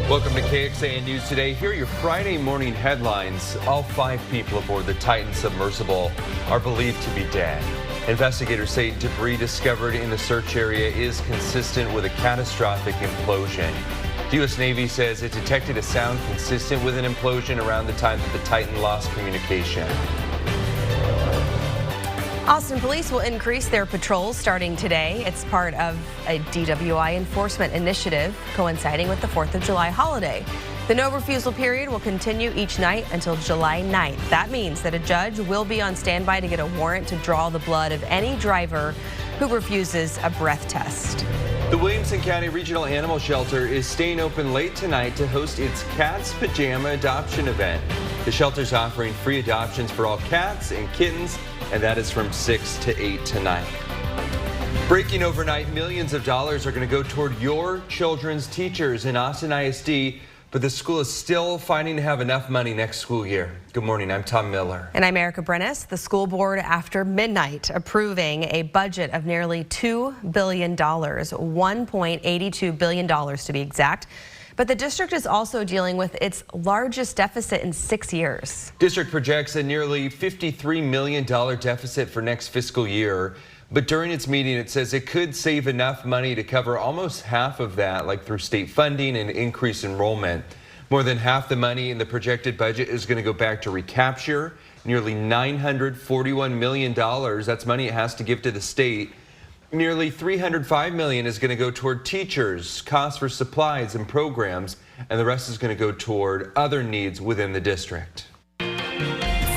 Welcome to KXAN News Today. Here are your Friday morning headlines. All 5 people aboard the Titan submersible are believed to be dead. Investigators say debris discovered in the search area is consistent with a catastrophic implosion. The U.S. Navy says it detected a sound consistent with an implosion around the time that the Titan lost communication. Austin police will increase their patrols starting today. It's part of a DWI enforcement initiative coinciding with the 4th of July holiday. The no refusal period will continue each night until July 9th. That means that a judge will be on standby to get a warrant to draw the blood of any driver who refuses a breath test. The Williamson County Regional Animal Shelter is staying open late tonight to host its Cat's Pajama Adoption event. The shelter's offering free adoptions for all cats and kittens, and that is from 6 to 8 tonight. Breaking overnight, millions of dollars are going to go toward your children's teachers in Austin ISD, but the school is still fighting to have enough money next school year. Good morning, I'm Tom Miller. And I'm Erica Brennis. The school board after midnight approving a budget of nearly $2 billion, $1.82 billion to be exact. But the district is also dealing with its largest deficit in 6 years. District projects a nearly $53 million deficit for next fiscal year. But during its meeting, it says it could save enough money to cover almost half of that, like through state funding and increased enrollment. More than half the money in the projected budget is going to go back to recapture, nearly $941 million. That's money it has to give to the state. Nearly $305 million is going to go toward teachers, costs for supplies and programs, and the rest is going to go toward other needs within the district.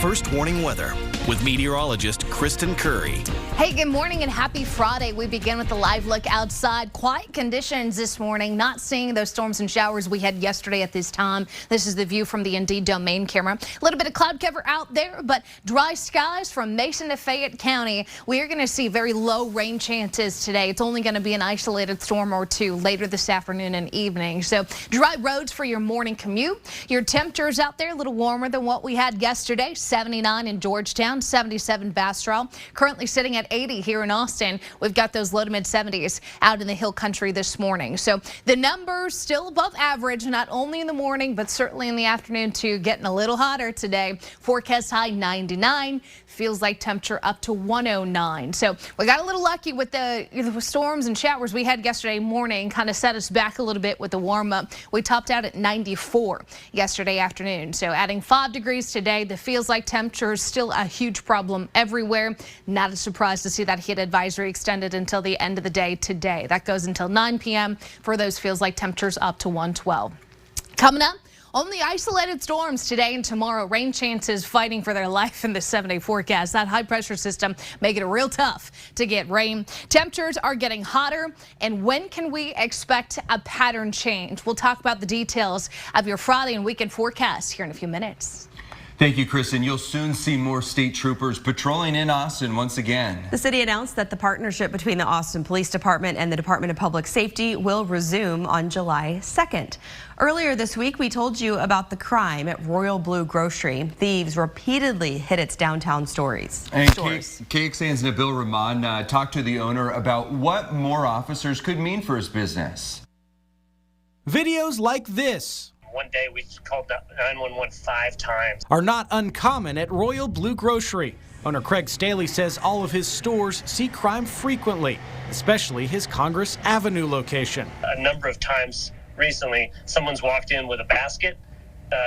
First warning weather with meteorologist Kristen Curry. Hey, good morning and happy Friday. We begin with a live look outside. Quiet conditions this morning, not seeing those storms and showers we had yesterday at this time. This is the view from the Indeed domain camera. A little bit of cloud cover out there, but dry skies from Mason to Fayette County. We are going to see very low rain chances today. It's only going to be an isolated storm or two later this afternoon and evening. So dry roads for your morning commute. Your temperatures out there a little warmer than what we had yesterday. 79 in Georgetown, 77 Bastrop. Currently sitting at 80 here in Austin. We've got those low to mid 70s out in the hill country this morning. So the numbers still above average, not only in the morning, but certainly in the afternoon too. Getting a little hotter today. Forecast high 99. Feels like temperature up to 109. So we got a little lucky with the storms and showers we had yesterday morning. Kind of set us back a little bit with the warm up. We topped out at 94 yesterday afternoon. So adding 5 degrees today. The feels like temperature is still a huge problem everywhere. Not a surprise to see that heat advisory extended until the end of the day today. That goes until 9 p.m. for those feels like temperatures up to 112. Coming up, only isolated storms today and tomorrow. Rain chances fighting for their life in the 7-day forecast. That high pressure system making it real tough to get rain. Temperatures are getting hotter. And when can we expect a pattern change? We'll talk about the details of your Friday and weekend forecast here in a few minutes. Thank you, Kristen. You'll soon see more state troopers patrolling in Austin once again. The city announced that the partnership between the Austin Police Department and the Department of Public Safety will resume on July 2nd. Earlier this week, we told you about the crime at Royal Blue Grocery. Thieves repeatedly hit its downtown stores. And KXAN's Nabil Rahman talked to the owner about what more officers could mean for his business. Videos like this. One day we called 911 5 times. Are not uncommon at Royal Blue Grocery. Owner Craig Staley says all of his stores see crime frequently, especially his Congress Avenue location. A number of times recently, someone's walked in with a basket,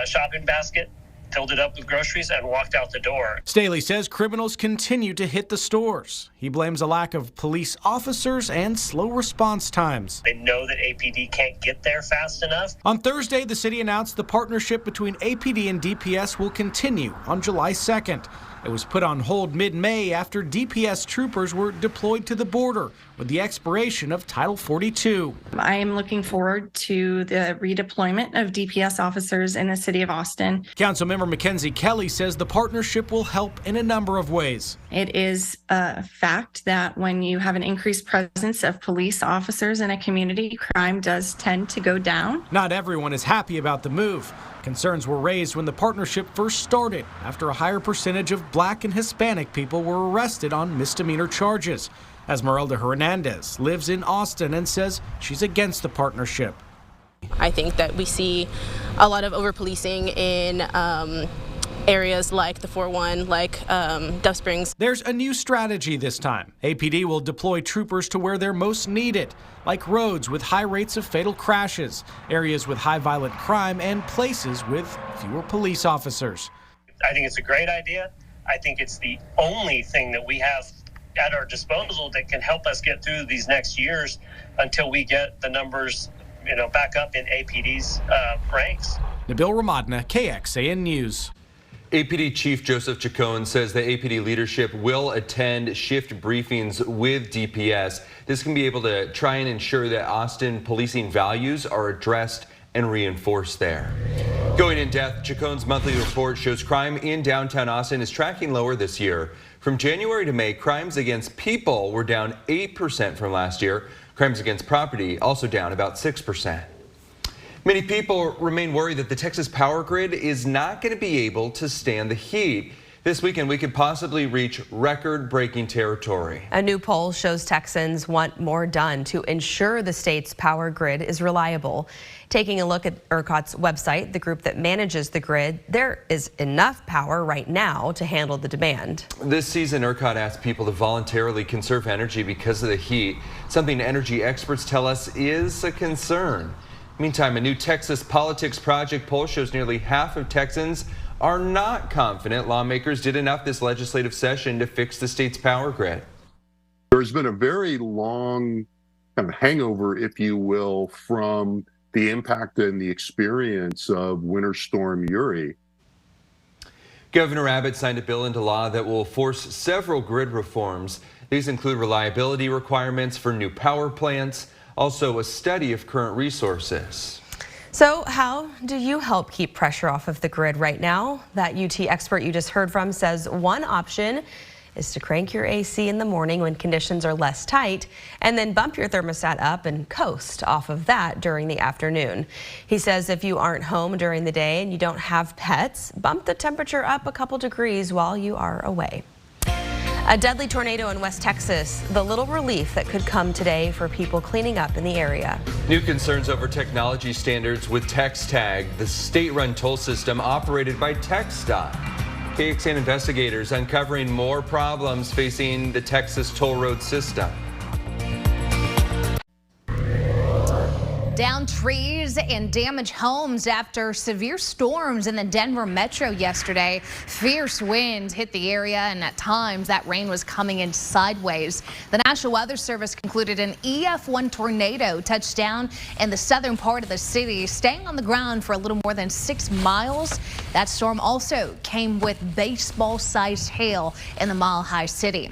shopping basket, filled it up with groceries, and walked out the door. Staley says criminals continue to hit the stores. He blames a lack of police officers and slow response times. They know that APD can't get there fast enough. On Thursday, the city announced the partnership between APD and DPS will continue on July 2nd. It was put on hold mid-May after DPS troopers were deployed to the border with the expiration of Title 42. I am looking forward to the redeployment of DPS officers in the city of Austin. Councilmember Mackenzie Kelly says the partnership will help in a number of ways. It is a fact that when you have an increased presence of police officers in a community, crime does tend to go down. Not everyone is happy about the move. Concerns were raised when the partnership first started after a higher percentage of Black and Hispanic people were arrested on misdemeanor charges. Esmeralda Hernandez lives in Austin and says she's against the partnership. I think that we see a lot of over-policing in areas like the 4-1, like Dove Springs. There's a new strategy this time. APD will deploy troopers to where they're most needed, like roads with high rates of fatal crashes, areas with high violent crime, and places with fewer police officers. I think it's a great idea. I think it's the only thing that we have at our disposal that can help us get through these next years until we get the numbers, back up in APD's ranks. Nabil Ramadna, KXAN News. APD Chief Joseph Chacon says the APD leadership will attend shift briefings with DPS. This can be able to try and ensure that Austin policing values are addressed and reinforced there. Going in depth, Chacon's monthly report shows crime in downtown Austin is tracking lower this year. From January to May, crimes against people were down 8% from last year. Crimes against property also down about 6%. Many people remain worried that the Texas power grid is not going to be able to stand the heat. This weekend, we could possibly reach record-breaking territory. A new poll shows Texans want more done to ensure the state's power grid is reliable. Taking a look at ERCOT's website, the group that manages the grid, there is enough power right now to handle the demand. This season, ERCOT asked people to voluntarily conserve energy because of the heat, something energy experts tell us is a concern. Meantime, a new Texas Politics Project poll shows nearly half of Texans are not confident lawmakers did enough this legislative session to fix the state's power grid. There's been a very long kind of hangover, if you will, from the impact and the experience of Winter Storm Uri. Governor Abbott signed a bill into law that will force several grid reforms. These include reliability requirements for new power plants, also a study of current resources. So how do you help keep pressure off of the grid right now? That UT expert you just heard from says one option is to crank your AC in the morning when conditions are less tight and then bump your thermostat up and coast off of that during the afternoon. He says if you aren't home during the day and you don't have pets, bump the temperature up a couple degrees while you are away. A deadly tornado in West Texas, the little relief that could come today for people cleaning up in the area. New concerns over technology standards with TexTag, the state-run toll system operated by TxDOT. KXAN investigators uncovering more problems facing the Texas toll road system. Down trees and damaged homes after severe storms in the Denver metro yesterday. Fierce winds hit the area, and at times that rain was coming in sideways. The National Weather Service concluded an EF1 tornado touched down in the southern part of the city, staying on the ground for a little more than 6 miles. That storm also came with baseball-sized hail in the Mile High City.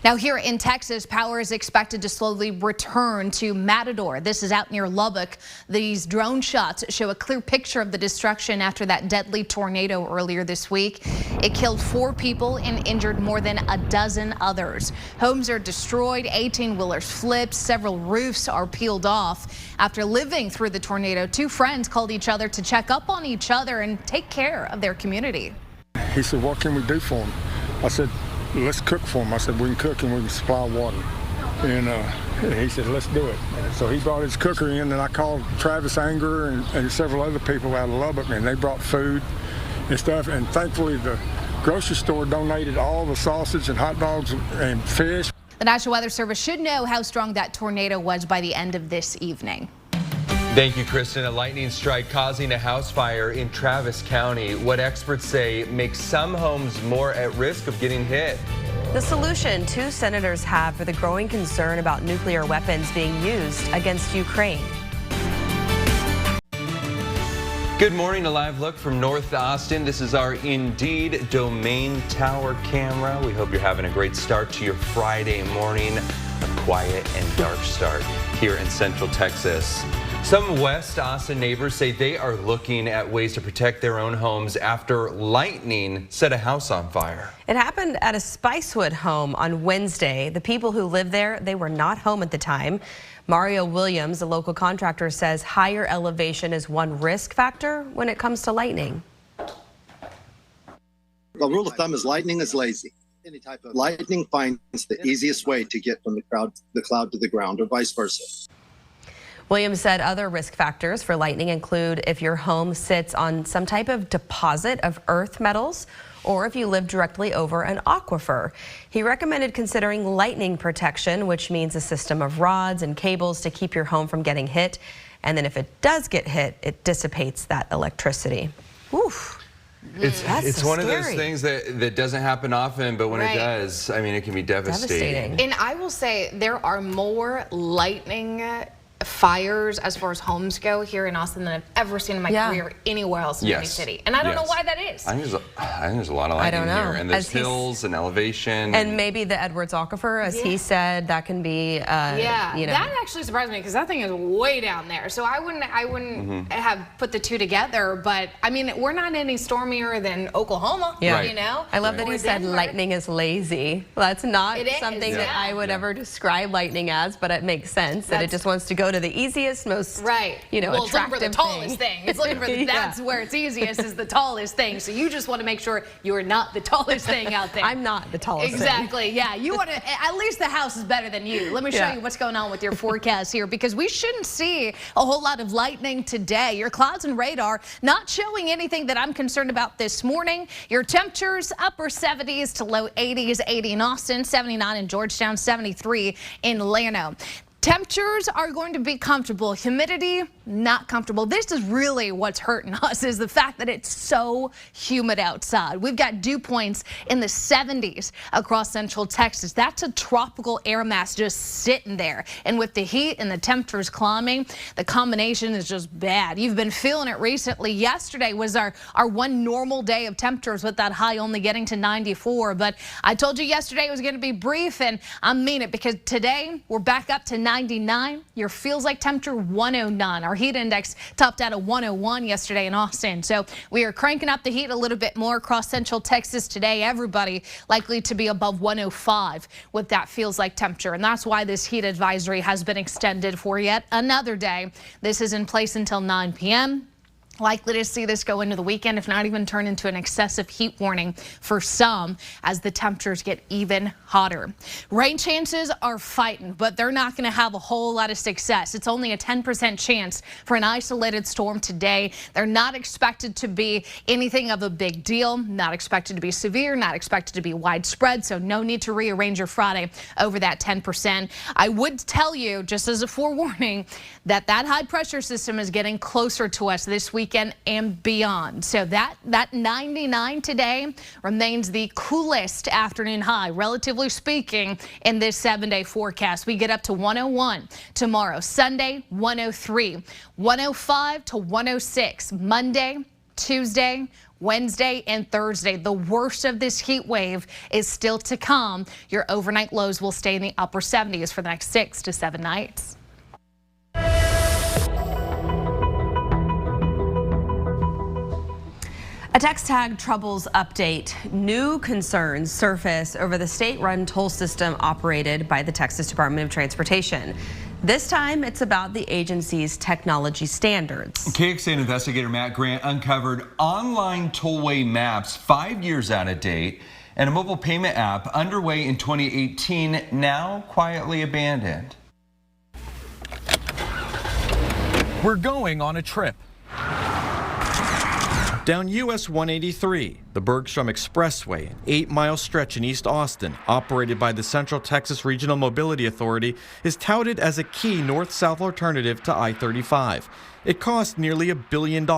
Now here in Texas, power is expected to slowly return to Matador. This is out near Lubbock. These drone shots show a clear picture of the destruction after that deadly tornado earlier this week. It killed 4 people and injured more than a dozen others. Homes are destroyed, 18-wheelers flipped, several roofs are peeled off. After living through the tornado, 2 friends called each other to check up on each other and take care of their community. He said, "What can we do for him?" I said, "Let's cook for him." I said, "We can cook and we can supply water." And he said, "Let's do it." So he brought his cooker in, and I called Travis Anger and several other people out of Lubbock, and they brought food and stuff. And thankfully, the grocery store donated all the sausage and hot dogs and fish. The National Weather Service should know how strong that tornado was by the end of this evening. Thank you, Kristen. A lightning strike causing a house fire in Travis County. What experts say makes some homes more at risk of getting hit. The solution 2 senators have for the growing concern about nuclear weapons being used against Ukraine. Good morning, a live look from North Austin. This is our Indeed Domain Tower camera. We hope you're having a great start to your Friday morning, a quiet and dark start here in Central Texas. Some West Austin neighbors say they are looking at ways to protect their own homes after lightning set a house on fire. It happened at a Spicewood home on Wednesday. The people who lived there, they were not home at the time. Mario Williams, a local contractor, says higher elevation is one risk factor when it comes to lightning. The rule of thumb is lightning is lazy. Any type of lightning finds the easiest way to get from the cloud to the ground, or vice versa. Williams said other risk factors for lightning include if your home sits on some type of deposit of earth metals or if you live directly over an aquifer. He recommended considering lightning protection, which means a system of rods and cables to keep your home from getting hit. And then if it does get hit, it dissipates that electricity. Oof. It's so one of those scary. things that doesn't happen often, but when it does, I mean, it can be devastating. And I will say there are more lightning fires as far as homes go here in Austin than I've ever seen in my career anywhere else in any city. And I don't know why that is. I think there's a lot of lightning here, and there's hills and elevation. And maybe the Edwards Aquifer, as he said, that can be, you know. That actually surprised me because that thing is way down there. So I wouldn't have put the two together. But I mean, we're not any stormier than Oklahoma. You know. I love that he said lightning is lazy. Well, that's not something that I would ever describe lightning as, but it makes sense that it just wants to go to the easiest, most you know, well, it's looking attractive for the tallest thing. It's looking for that's where it's easiest is the tallest thing. So you just want to make sure you are not the tallest thing out there. I'm not the tallest thing. Yeah. You want to at least the house is better than you. Let me show you what's going on with your forecast here because we shouldn't see a whole lot of lightning today. Your clouds and radar not showing anything that I'm concerned about this morning. Your temperatures upper 70s to low 80s, 80 in Austin, 79 in Georgetown, 73 in Llano. Temperatures are going to be comfortable. Humidity, not comfortable. This is really what's hurting us is the fact that it's so humid outside. We've got dew points in the 70s across central Texas. That's a tropical air mass just sitting there. And with the heat and the temperatures climbing, the combination is just bad. You've been feeling it recently. Yesterday was our one normal day of temperatures with that high only getting to 94. But I told you yesterday it was going to be brief, and I mean it because today we're back up to 99. Your feels like temperature 109. Our heat index topped out at 101 yesterday in Austin. So we are cranking up the heat a little bit more across central Texas today. Everybody likely to be above 105 with that feels like temperature. And that's why this heat advisory has been extended for yet another day. This is in place until 9 p.m. Likely to see this go into the weekend, if not even turn into an excessive heat warning for some as the temperatures get even hotter. Rain chances are fighting, but they're not going to have a whole lot of success. It's only a 10% chance for an isolated storm today. They're not expected to be anything of a big deal, not expected to be severe, not expected to be widespread, so no need to rearrange your Friday over that 10%. I would tell you, just as a forewarning, that high pressure system is getting closer to us this weekend and beyond. So that 99 today remains the coolest afternoon high, relatively speaking, in this 7-day forecast. We get up to 101 tomorrow, Sunday 103, 105 to 106, Monday, Tuesday, Wednesday and Thursday. The worst of this heat wave is still to come. Your overnight lows will stay in the upper 70s for the next 6 to 7 nights. A text tag troubles update. New concerns surface over the state-run toll system operated by the Texas Department of Transportation. This time, it's about the agency's technology standards. KXAN investigator Matt Grant uncovered online tollway maps 5 years out of date and a mobile payment app underway in 2018, now quietly abandoned. We're going on a trip down US 183, the Bergstrom Expressway, an 8-mile stretch in East Austin, operated by the Central Texas Regional Mobility Authority, is touted as a key north-south alternative to I-35. It cost nearly $1 billion.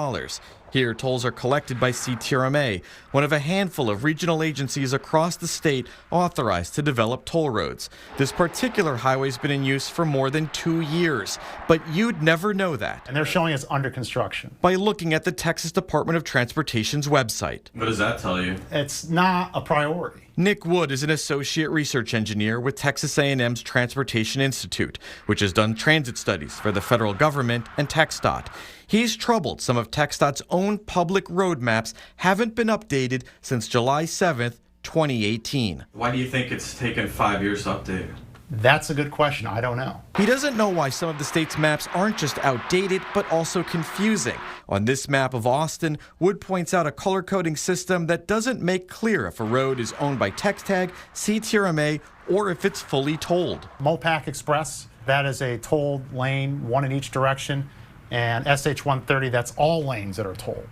Here, tolls are collected by CTRMA, one of a handful of regional agencies across the state authorized to develop toll roads. This particular highway's been in use for more than 2 years, but you'd never know that. And they're showing it's under construction. By looking at the Texas Department of Transportation's website. What does that tell you? It's not a priority. Nick Wood is an associate research engineer with Texas A&M's Transportation Institute, which has done transit studies for the federal government and TxDOT. He's troubled some of TxDOT's own public road maps haven't been updated since July 7th, 2018. Why do you think it's taken 5 years to update? That's a good question. I don't know. He doesn't know why some of the state's maps aren't just outdated, but also confusing. On this map of Austin, Wood points out a color coding system that doesn't make clear if a road is owned by TxTag, CTRMA, or if it's fully tolled. MoPac Express That is a tolled lane, one in each direction, and SH-130, that's all lanes that are tolled.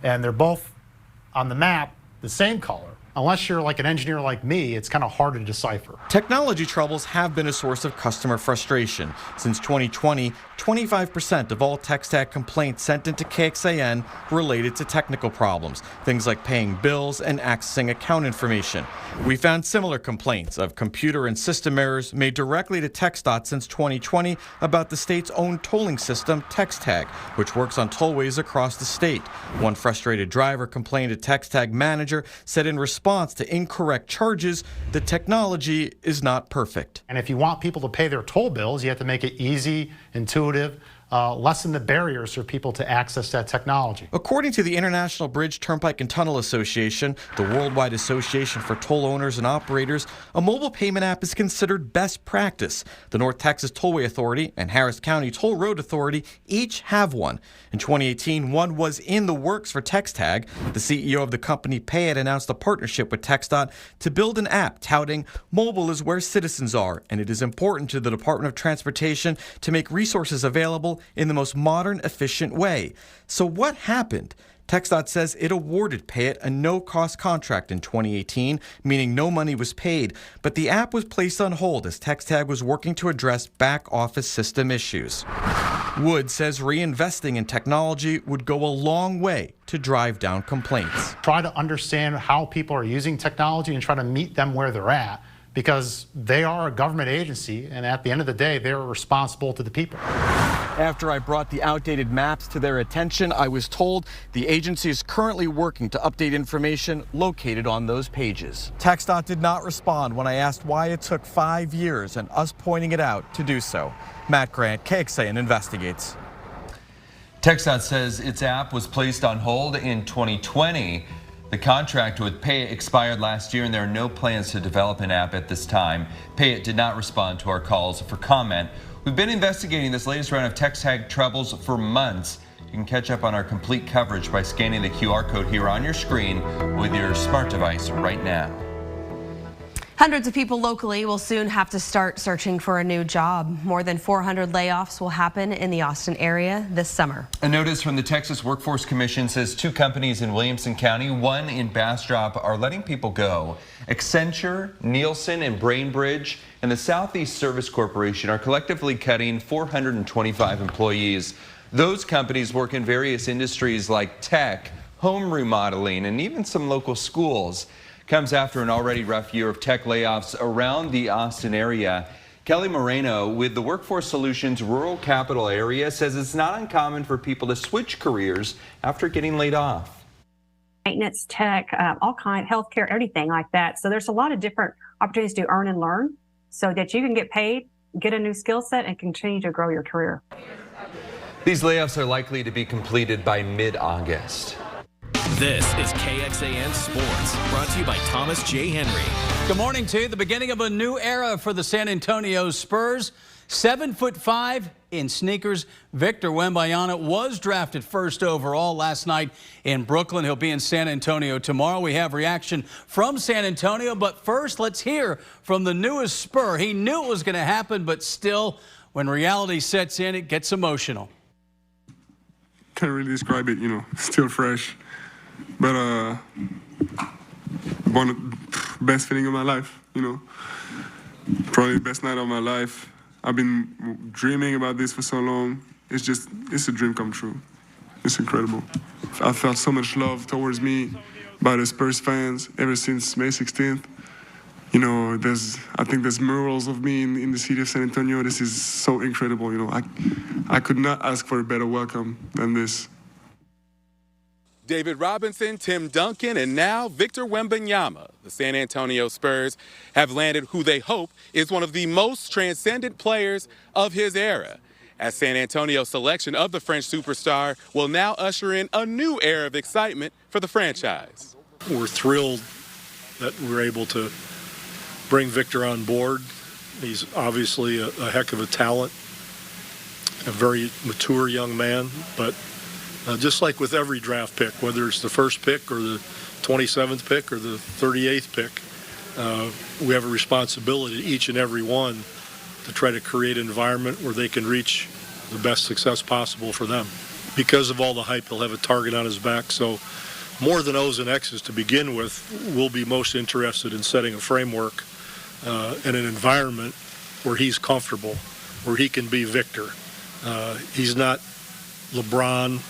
And they're both on the map the same color. Unless you're like an engineer like me, it's kind of hard to decipher. Technology troubles have been a source of customer frustration. Since 2020, 25% of all TexTag complaints sent into KXAN related to technical problems, things like paying bills and accessing account information. We found similar complaints of computer and system errors made directly to TxDOT since 2020 about the state's own tolling system, TexTag, which works on tollways across the state. One frustrated driver complained to TexTag manager, said in response to incorrect charges, the technology is not perfect. And if you want people to pay their toll bills, you have to make it easy, intuitive, lessen the barriers for people to access that technology. According to the International Bridge, Turnpike and Tunnel Association, the worldwide association for toll owners and operators, a mobile payment app is considered best practice. The North Texas Tollway Authority and Harris County Toll Road Authority each have one. In 2018, one was in the works for TexTag. The CEO of the company, Payet, announced a partnership with TxDOT to build an app touting mobile is where citizens are, and it is important to the Department of Transportation to make resources available in the most modern, efficient way. So what happened? TxDOT says it awarded Payet a no-cost contract in 2018, meaning no money was paid, but the app was placed on hold as TexTag was working to address back-office system issues. Wood says reinvesting in technology would go a long way to drive down complaints. Try to understand how people are using technology and try to meet them where they're at, because they are a government agency, and at the end of the day, they're responsible to the people. After I brought the outdated maps to their attention, I was told the agency is currently working to update information located on those pages. TxDOT did not respond when I asked why it took 5 years and us pointing it out to do so. Matt Grant, KXAN Investigates. TxDOT says its app was placed on hold in 2020. The contract with Payet expired last year, and there are no plans to develop an app at this time. Payet did not respond to our calls for comment. We've been investigating this latest round of TexTag troubles for months. You can catch up on our complete coverage by scanning the QR code here on your screen with your smart device right now. Hundreds of people locally will soon have to start searching for a new job. More than 400 layoffs will happen in the Austin area this summer. A notice from the Texas Workforce Commission says 2 companies in Williamson County, one in Bastrop, are letting people go. Accenture, Nielsen, and Brainbridge and the Southeast Service Corporation are collectively cutting 425 employees. Those companies work in various industries like tech, home remodeling, and even some local schools. Comes after an already rough year of tech layoffs around the Austin area. Kelly Moreno with the Workforce Solutions Rural Capital Area says it's not uncommon for people to switch careers after getting laid off. Maintenance, tech, all kind, healthcare, everything like that. So there's a lot of different opportunities to earn and learn so that you can get paid, get a new skill set, and continue to grow your career. These layoffs are likely to be completed by mid-August. This is KXAN Sports, brought to you by Thomas J. Henry. Good morning to you. The beginning of a new era for the San Antonio Spurs. 7'5" in sneakers. Victor Wembanyama was drafted first overall last night in Brooklyn. He'll be in San Antonio tomorrow. We have reaction from San Antonio, but first let's hear from the newest Spur. He knew it was going to happen, but still, when reality sets in, it gets emotional. Can't really describe it, still fresh. But one of the best feeling of my life, probably the best night of my life. I've been dreaming about this for so long. It's a dream come true. It's incredible. I felt so much love towards me by the Spurs fans ever since May 16th. I think there's murals of me in the city of San Antonio. This is so incredible. I could not ask for a better welcome than this. David Robinson, Tim Duncan, and now Victor Wembanyama. The San Antonio Spurs have landed who they hope is one of the most transcendent players of his era. As San Antonio's selection of the French superstar will now usher in a new era of excitement for the franchise. We're thrilled that we're able to bring Victor on board. He's obviously a heck of a talent, a very mature young man, but just like with every draft pick, whether it's the first pick or the 27th pick or the 38th pick, we have a responsibility, each and every one, to try to create an environment where they can reach the best success possible for them. Because of all the hype, he'll have a target on his back. So more than O's and X's to begin with, we'll be most interested in setting a framework and an environment where he's comfortable, where he can be Victor. He's not LeBron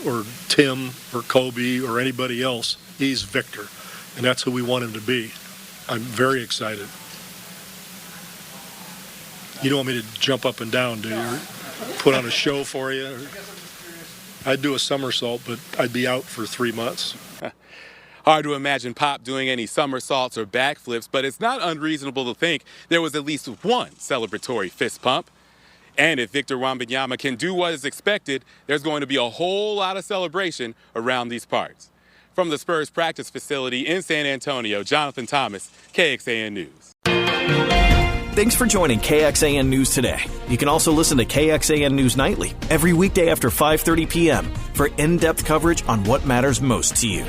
or Tim or Kobe or anybody else. He's Victor, and that's who we want him to be. I'm very excited. You don't want me to jump up and down, do you? Or put on a show for you? I'd do a somersault, but I'd be out for 3 months. Hard to imagine Pop doing any somersaults or backflips, but it's not unreasonable to think there was at least one celebratory fist pump. And if Victor Wembanyama can do what is expected, there's going to be a whole lot of celebration around these parts. From the Spurs practice facility in San Antonio, Jonathan Thomas, KXAN News. Thanks for joining KXAN News today. You can also listen to KXAN News Nightly every weekday after 5:30 p.m. for in-depth coverage on what matters most to you.